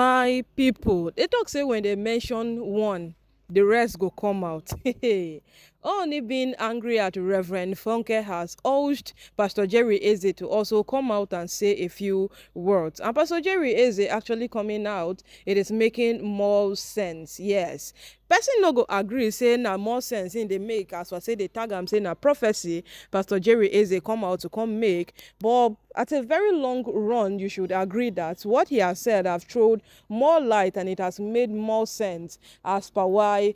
My people, they talk say when they mention one, the rest go come out. Only being angry at Reverend Funke has urged Pastor Jerry Eze to also come out and say a few words. And Pastor Jerry Eze actually coming out, it is making more sense. Yes. Person no go agree say na more sense in dey make, as I say they tag am say na prophecy Pastor Jerry Eze come out to come make, but at a very long run you should agree that what he has said have thrown more light and it has made more sense as per why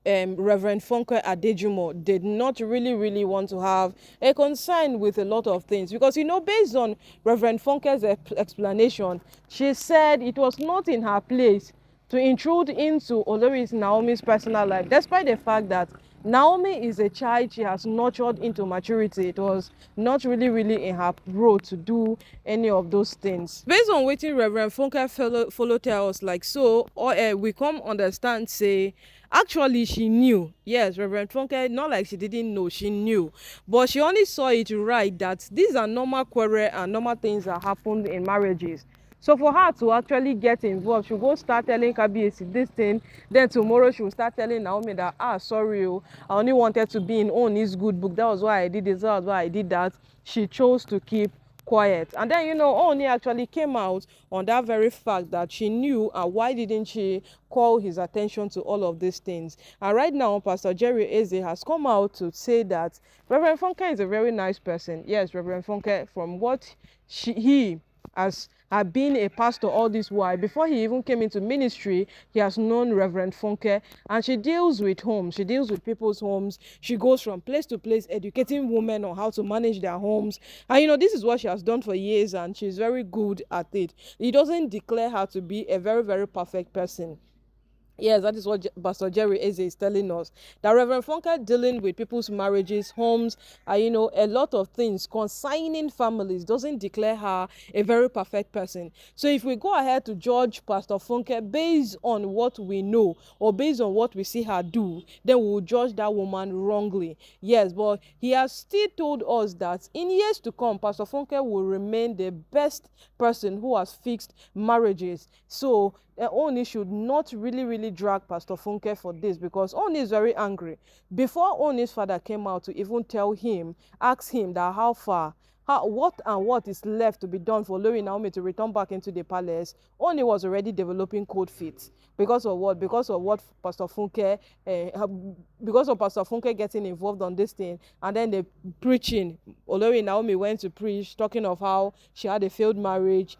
Reverend Funke Adejumo did not really want to have a concern with a lot of things, because based on Reverend Funke's explanation, she said it was not in her place to intrude into Olori Naomi's personal life, despite the fact that Naomi is a child she has nurtured into maturity. It was not really in her role to do any of those things. Based on wetin Reverend Funke follow tell us, like, so we come understand say actually she knew. Yes, Reverend Funke, not like she didn't know, she knew, but she only saw it right that these are normal quarrel and normal things that happen in marriages. So for her to actually get involved, she'll go start telling Kabiyesi this thing. Then tomorrow she'll start telling Naomi that, sorry, I only wanted to be in Ooni's good book. That was why I did this, that was why I did that. She chose to keep quiet. And then, Ooni actually came out on that very fact that she knew, and why didn't she call his attention to all of these things? And right now, Pastor Jerry Eze has come out to say that Reverend Funke is a very nice person. Yes, Reverend Funke, from what he as had been a pastor all this while. Before he even came into ministry, he has known Reverend Funke, and she deals with homes. She deals with people's homes. She goes from place to place educating women on how to manage their homes. And this is what she has done for years, and she's very good at it. It doesn't declare her to be a very perfect person. Yes, that is what Pastor Jerry Eze is telling us. That Reverend Funke dealing with people's marriages, homes, a lot of things concerning families doesn't declare her a very perfect person. So if we go ahead to judge Pastor Funke based on what we know or based on what we see her do, then we will judge that woman wrongly. Yes, but he has still told us that in years to come, Pastor Funke will remain the best person who has fixed marriages. So Ooni should not really drag Pastor Funke for this, because Ooni is very angry. Before Ooni's father came out to even ask him that how far, what is left to be done for Olori Naomi to return back into the palace, Ooni was already developing cold feet. Because of what? Because of what Pastor Funke, because of Pastor Funke getting involved on this thing, and then the preaching. Olori Naomi went to preach, talking of how she had a failed marriage.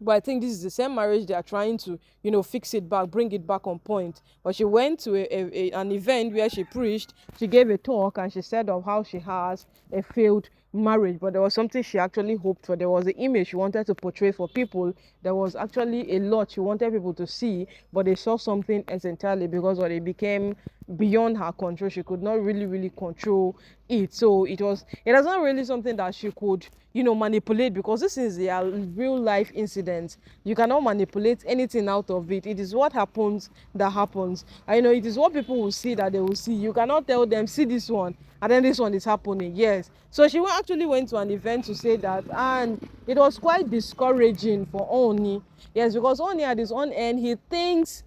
But I think this is the same marriage they are trying to, fix it back, bring it back on point. But she went to an event where she preached, she gave a talk, and she said of how she has a failed marriage. But there was something she actually hoped for. There was an image she wanted to portray for people. There was actually a lot she wanted people to see, but they saw something else entirely, because what it became beyond her control. She could not really control it. So it was not really something that she could manipulate, because this is a real life incident. You cannot manipulate anything out of it. It is what happens that happens. I know it is what people will see that they will see. You cannot tell them, see this one and then this one is happening. Yes, so she actually went to an event to say that, and it was quite discouraging for Ooni. Yes, because Ooni at his own end, he thinks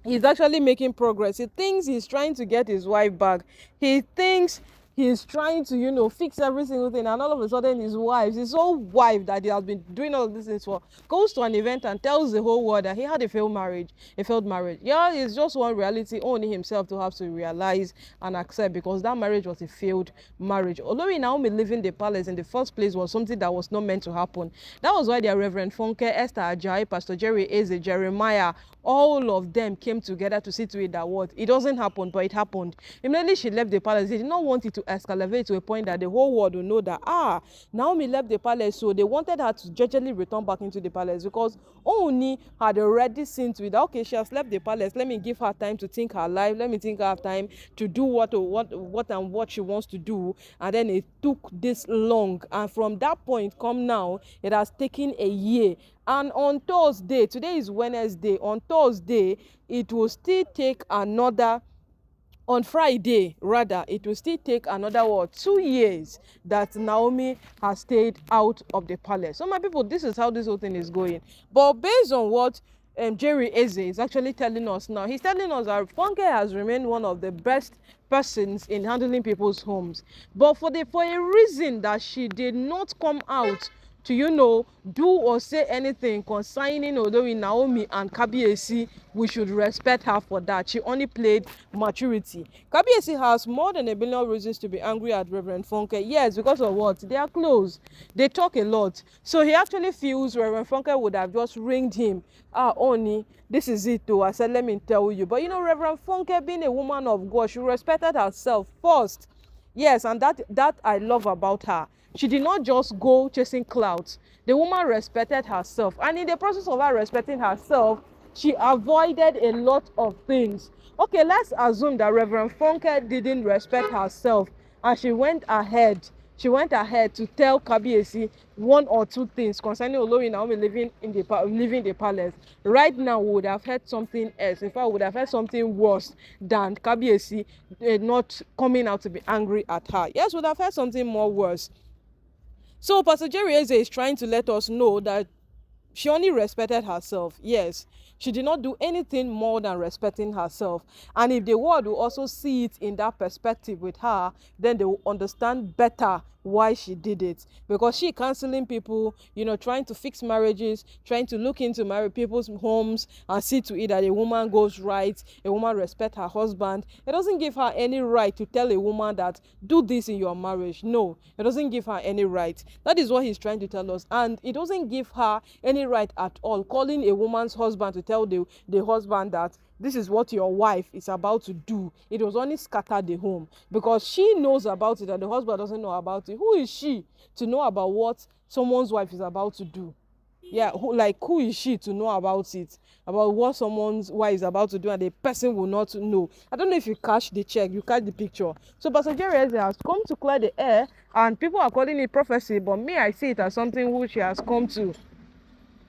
he's actually making progress. He thinks he's trying to get his wife back. He thinks he's trying to fix every single thing, and all of a sudden his whole wife that he has been doing all of these things for, goes to an event and tells the whole world that he had a failed marriage. Yeah, it's just one reality only himself to have to realize and accept, because that marriage was a failed marriage. Olori Naomi leaving the palace in the first place was something that was not meant to happen. That was why their Reverend Funke, Esther Ajayi, Pastor Jerry Eze, Jeremiah, all of them came together to see to it that what it doesn't happen, but it happened. Immediately she left the palace, they did not want it to escalate to a point that the whole world will know that Naomi left the palace. So they wanted her to gradually return back into the palace, because Ooni had already seen to it that, okay, she has left the palace, let me give her time to think her life, let me think her time to do what she wants to do. And then it took this long, and from that point come now, it has taken a year. And on Thursday, today is Wednesday, on Thursday it will still take another on Friday, rather, it will still take another 2 years that Naomi has stayed out of the palace. So my people, this is how this whole thing is going. But based on what Jerry Eze is actually telling us now, he's telling us that Funke has remained one of the best persons in handling people's homes. But for a reason that she did not come out to, do or say anything concerning Olori Naomi and Kabiyesi, we should respect her for that. She only played maturity. Kabiyesi has more than a billion reasons to be angry at Reverend Funke. Yes, because of what? They are close. They talk a lot. So he actually feels Reverend Funke would have just ringed him. Ooni, this is it though. I said, let me tell you. But Reverend Funke, being a woman of God, she respected herself first. Yes, and that I love about her. She did not just go chasing clouds. The woman respected herself. And in the process of her respecting herself, she avoided a lot of things. Okay, let's assume that Reverend Funke didn't respect herself and she went ahead to tell Kabiyesi one or two things concerning Olori Naomi leaving the palace. Right now, we would have heard something else. In fact, we would have heard something worse than Kabiyesi not coming out to be angry at her. Yes, we would have heard something more worse. So Pastor Jerry Eze is trying to let us know that she only respected herself. Yes, she did not do anything more than respecting herself. And if the world will also see it in that perspective with her, then they will understand better why she did it. Because she counseling people, trying to fix marriages, trying to look into married people's homes and see to it that a woman goes right, a woman respect her husband. It doesn't give her any right to tell a woman that do this in your marriage. No, it doesn't give her any right. That is what he's trying to tell us. And it doesn't give her any right at all calling a woman's husband to tell the husband that this is what your wife is about to do. It was only scatter the home because she knows about it and the husband doesn't know about it. Who is she to know about what someone's wife is about to do? Yeah, who is she to know about it, about what someone's wife is about to do, and the person will not know? I don't know if you catch the picture. So Pastor Jerry has come to clear the air, and people are calling it prophecy, but me, I see it as something which she has come to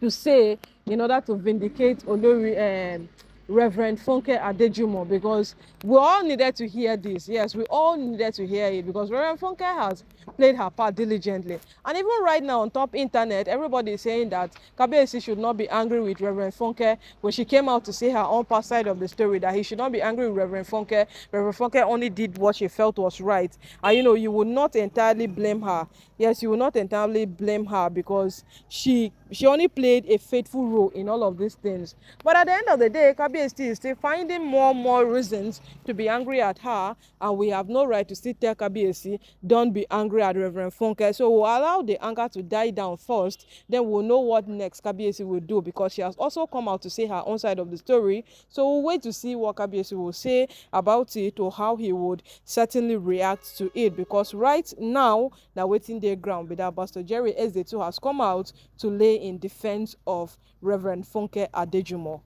say in order to vindicate Olori Reverend Funke Adejumo, because we all needed to hear this. Yes, we all needed to hear it because Reverend Funke has played her part diligently. And even right now on top internet, everybody is saying that Kabiyesi should not be angry with Reverend Funke when she came out to say her own part side of the story, that he should not be angry with Reverend Funke. Reverend Funke only did what she felt was right. And you would not entirely blame her. Yes, you will not entirely blame her because she only played a faithful role in all of these things. But at the end of the day, Kabiyesi is still finding more and more reasons to be angry at her, and we have no right to still tell Kabiyesi, don't be angry at Reverend Funke. So we'll allow the anger to die down first, then we'll know what next Kabiyesi will do, because she has also come out to say her own side of the story. So we'll wait to see what Kabiyesi will say about it or how he would certainly react to it, because right now, they're waiting their ground. But that Pastor Jerry Eze too has come out to lay in defense of Reverend Funke Adejumo.